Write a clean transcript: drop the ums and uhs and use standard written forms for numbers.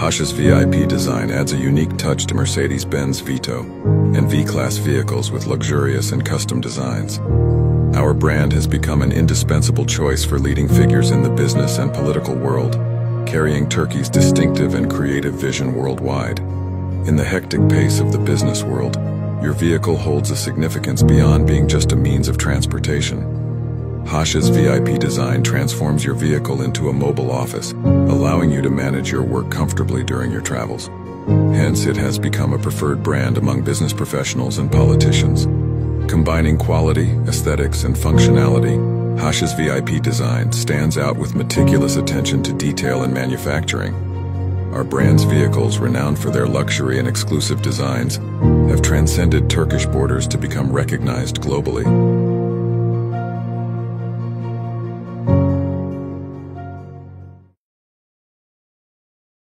Hashas VIP design adds a unique touch to Mercedes-Benz Vito and V-Class vehicles with luxurious and custom designs. Our brand has become an indispensable choice for leading figures in the business and political world, carrying Turkey's distinctive and creative vision worldwide. In the hectic pace of the business world, your vehicle holds a significance beyond being just a means of transportation. Hashas VIP design transforms your vehicle into a mobile office, allowing you to manage your work comfortably during your travels. Hence, it has become a preferred brand among business professionals and politicians. Combining quality, aesthetics, and functionality, Hashas VIP design stands out with meticulous attention to detail and manufacturing. Our brand's vehicles, renowned for their luxury and exclusive designs, have transcended Turkish borders to become recognized globally.